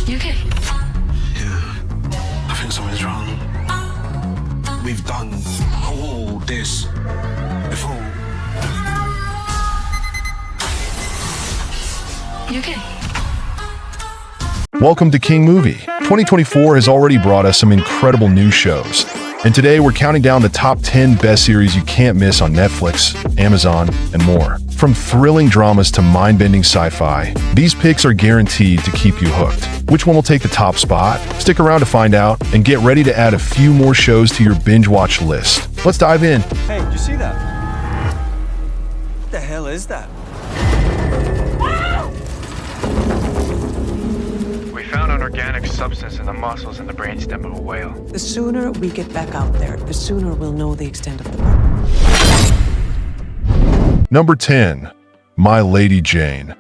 You okay? Yeah, I think something's wrong. We've done all this before. You okay? Welcome to King Movie. 2024 has already brought us some incredible new shows. And today we're counting down the top 10 best series you can't miss on Netflix, Amazon, and more. From thrilling dramas to mind-bending sci-fi, these picks are guaranteed to keep you hooked. Which one will take the top spot? Stick around to find out and get ready to add a few more shows to your binge watch list. Let's dive in. Hey, did you see that? What the hell is that? We found an organic substance in the muscles and the brainstem of a whale. The sooner we get back out there, the sooner we'll know the extent of the problem. Number 10. My Lady Jane.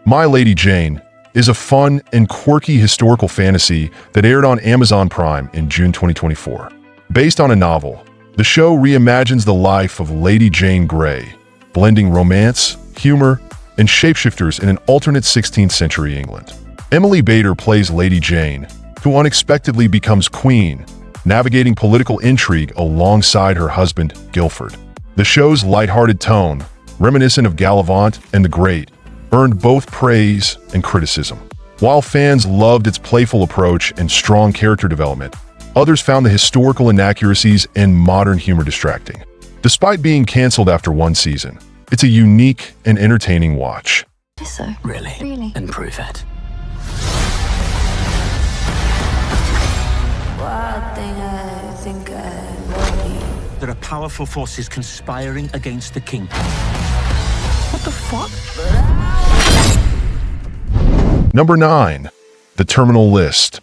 My Lady Jane is a fun and quirky historical fantasy that aired on Amazon Prime in June 2024. Based on a novel, the show reimagines the life of Lady Jane Grey, blending romance, humor, and shapeshifters in an alternate 16th century England. Emily Bader plays Lady Jane, who unexpectedly becomes queen, navigating political intrigue alongside her husband, Guilford. The show's lighthearted tone, reminiscent of Gallivant and the Great, earned both praise and criticism. While fans loved its playful approach and strong character development, others found the historical inaccuracies and modern humor distracting. Despite being canceled after one season, it's a unique and entertaining watch. So, Really? Really? And prove it. One thing I think I love you. There are powerful forces conspiring against the king. What the fuck? Number 9. The Terminal List.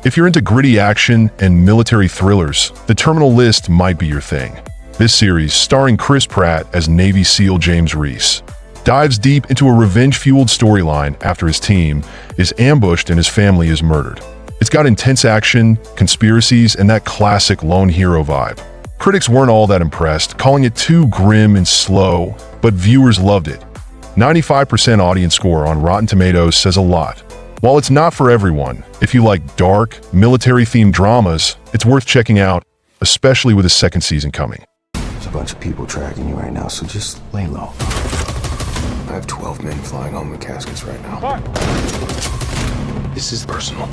If you're into gritty action and military thrillers, The Terminal List might be your thing. This series, starring Chris Pratt as Navy SEAL James Reese, dives deep into a revenge-fueled storyline after his team is ambushed and his family is murdered. It's got intense action, conspiracies, and that classic lone hero vibe. Critics weren't all that impressed, calling it too grim and slow, but viewers loved it. 95% audience score on Rotten Tomatoes says a lot. While it's not for everyone, if you like dark, military-themed dramas, it's worth checking out, especially with a second season coming. There's a bunch of people tracking you right now, so just lay low. I have 12 men flying home in caskets right now. What? This is personal.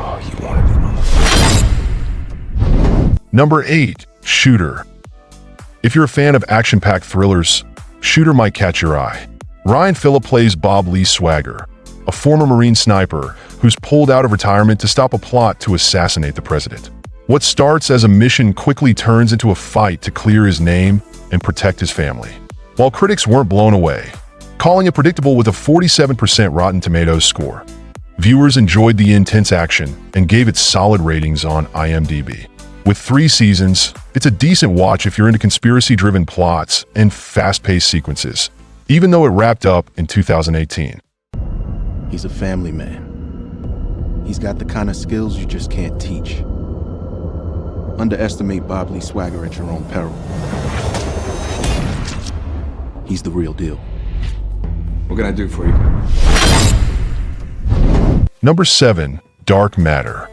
Oh, you wanted it on the Number 8. Shooter. If you're a fan of action-packed thrillers, Shooter might catch your eye. Ryan Phillip plays Bob Lee Swagger, a former Marine sniper who's pulled out of retirement to stop a plot to assassinate the president. What starts as a mission quickly turns into a fight to clear his name and protect his family. While critics weren't blown away, calling it predictable with a 47% Rotten Tomatoes score, viewers enjoyed the intense action and gave it solid ratings on IMDb. With 3 seasons, it's a decent watch if you're into conspiracy-driven plots and fast-paced sequences, even though it wrapped up in 2018. He's a family man. He's got the kind of skills you just can't teach. Underestimate Bob Lee Swagger at your own peril. He's the real deal. What can I do for you? Number 7. Dark Matter.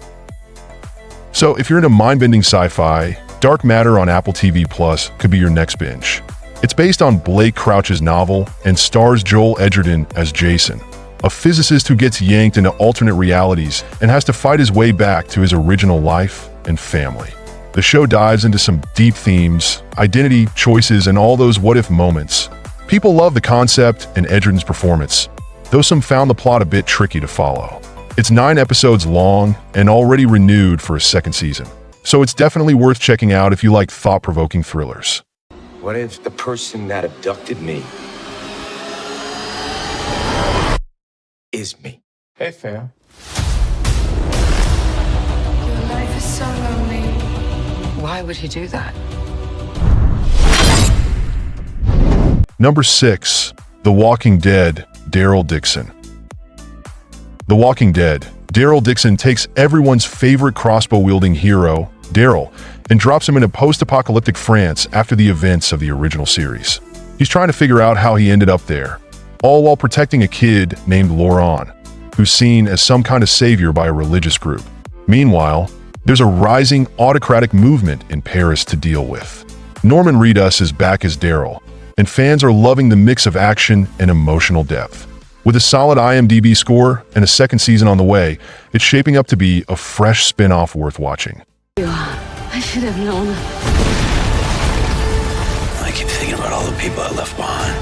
So if you're into mind-bending sci-fi, Dark Matter on Apple TV Plus could be your next binge. It's based on Blake Crouch's novel and stars Joel Edgerton as Jason, a physicist who gets yanked into alternate realities and has to fight his way back to his original life and family. The show dives into some deep themes, identity, choices, and all those what-if moments. People love the concept and Edgerton's performance, though some found the plot a bit tricky to follow. It's 9 episodes long and already renewed for a second season, so it's definitely worth checking out if you like thought-provoking thrillers. What if the person that abducted me is me? Hey, fam. Your life is so lonely. Why would he do that? Number 6. The Walking Dead, Daryl Dixon. The Walking Dead, Daryl Dixon takes everyone's favorite crossbow-wielding hero, Daryl, and drops him in a post-apocalyptic France after the events of the original series. He's trying to figure out how he ended up there, all while protecting a kid named Laurent, who's seen as some kind of savior by a religious group. Meanwhile, there's a rising autocratic movement in Paris to deal with. Norman Reedus is back as Daryl, and fans are loving the mix of action and emotional depth. With a solid IMDb score and a second season on the way, it's shaping up to be a fresh spin-off worth watching. I should have known. I keep thinking about all the people I left behind.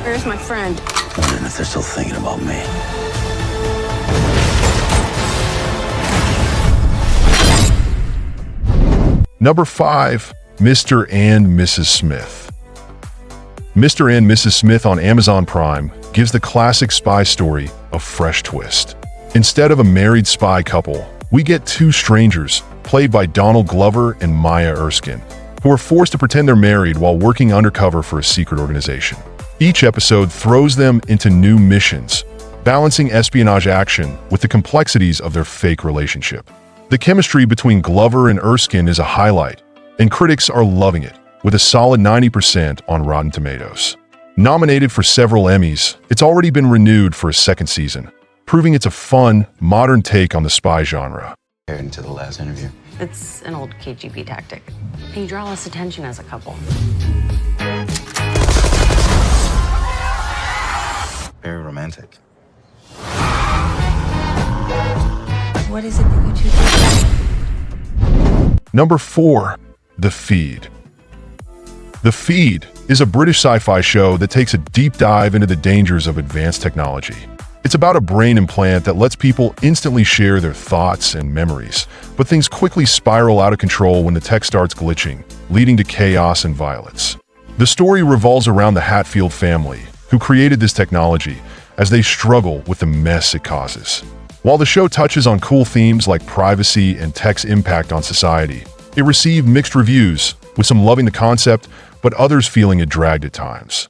Where's my friend? Wondering if they're still thinking about me. Number 5, Mr. and Mrs. Smith. Mr. and Mrs. Smith on Amazon Prime gives the classic spy story a fresh twist. Instead of a married spy couple, we get two strangers, played by Donald Glover and Maya Erskine, who are forced to pretend they're married while working undercover for a secret organization. Each episode throws them into new missions, balancing espionage action with the complexities of their fake relationship. The chemistry between Glover and Erskine is a highlight, and critics are loving it, with a solid 90% on Rotten Tomatoes. Nominated for several Emmys, it's already been renewed for a second season, proving it's a fun, modern take on the spy genre. Into the last interview. It's an old KGB tactic. And you draw less attention as a couple. Very romantic. What is it that you two do? Number 4, The Feed. The Feed is a British sci-fi show that takes a deep dive into the dangers of advanced technology. It's about a brain implant that lets people instantly share their thoughts and memories, but things quickly spiral out of control when the tech starts glitching, leading to chaos and violence. The story revolves around the Hatfield family, who created this technology, as they struggle with the mess it causes. While the show touches on cool themes like privacy and tech's impact on society, it received mixed reviews, with some loving the concept, but others feeling it dragged at times.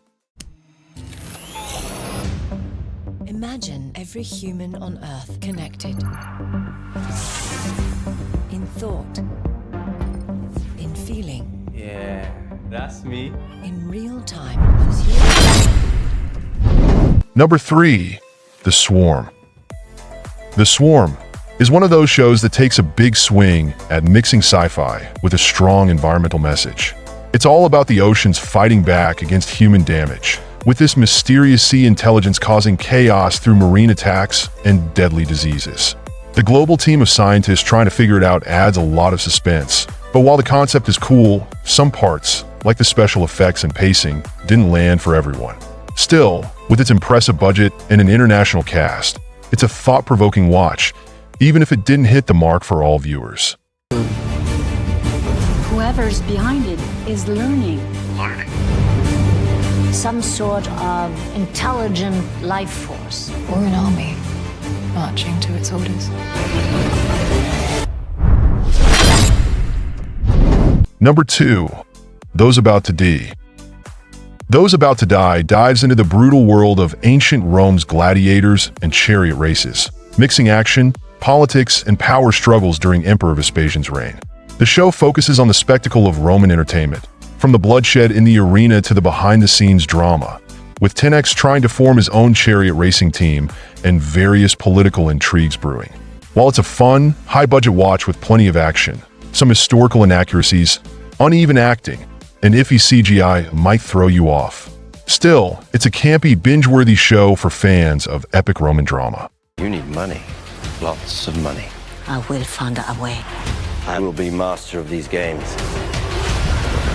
Imagine every human on Earth connected. In thought. In feeling. Yeah, that's me. In real time. Number 3, The Swarm. The Swarm is one of those shows that takes a big swing at mixing sci-fi with a strong environmental message. It's all about the oceans fighting back against human damage, with this mysterious sea intelligence causing chaos through marine attacks and deadly diseases. The global team of scientists trying to figure it out adds a lot of suspense, but while the concept is cool, some parts, like the special effects and pacing, didn't land for everyone. Still, with its impressive budget and an international cast, it's a thought-provoking watch, even if it didn't hit the mark for all viewers. Whoever's behind it is learning. Some sort of intelligent life force. Or an army, marching to its orders. Number 2, Those About to Die. Those About to Die dives into the brutal world of ancient Rome's gladiators and chariot races, mixing action, politics, and power struggles during Emperor Vespasian's reign. The show focuses on the spectacle of Roman entertainment, from the bloodshed in the arena to the behind-the-scenes drama, with 10X trying to form his own chariot racing team and various political intrigues brewing. While it's a fun, high-budget watch with plenty of action, some historical inaccuracies, uneven acting, and iffy CGI might throw you off. Still, it's a campy, binge-worthy show for fans of epic Roman drama. You need money. Lots of money. I will find a way. I will be master of these games.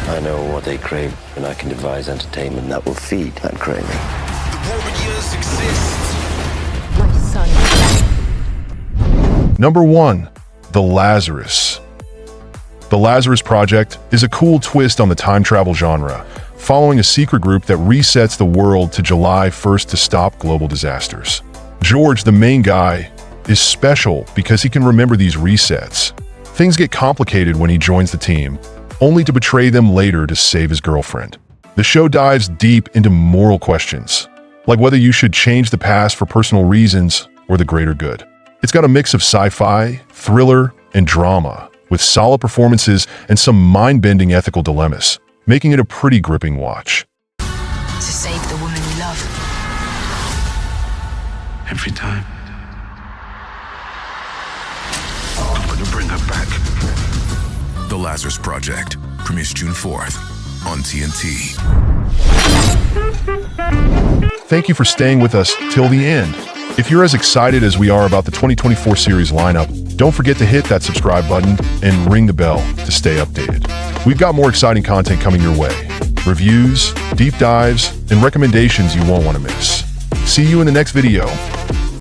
I know what they crave, and I can devise entertainment that will feed that craving. My son. Number 1, The Lazarus. The Lazarus Project is a cool twist on the time travel genre, following a secret group that resets the world to July 1st to stop global disasters. George, the main guy, is special because he can remember these resets. Things get complicated when he joins the team, only to betray them later to save his girlfriend. The show dives deep into moral questions, like whether you should change the past for personal reasons or the greater good. It's got a mix of sci-fi, thriller, and drama, with solid performances and some mind-bending ethical dilemmas. making it a pretty gripping watch. To save the woman you love. Every time. I'm gonna bring her back. The Lazarus Project premieres June 4th on TNT. Thank you for staying with us till the end. If you're as excited as we are about the 2024 series lineup, don't forget to hit that subscribe button and ring the bell to stay updated. We've got more exciting content coming your way. Reviews, deep dives, and recommendations you won't want to miss. See you in the next video.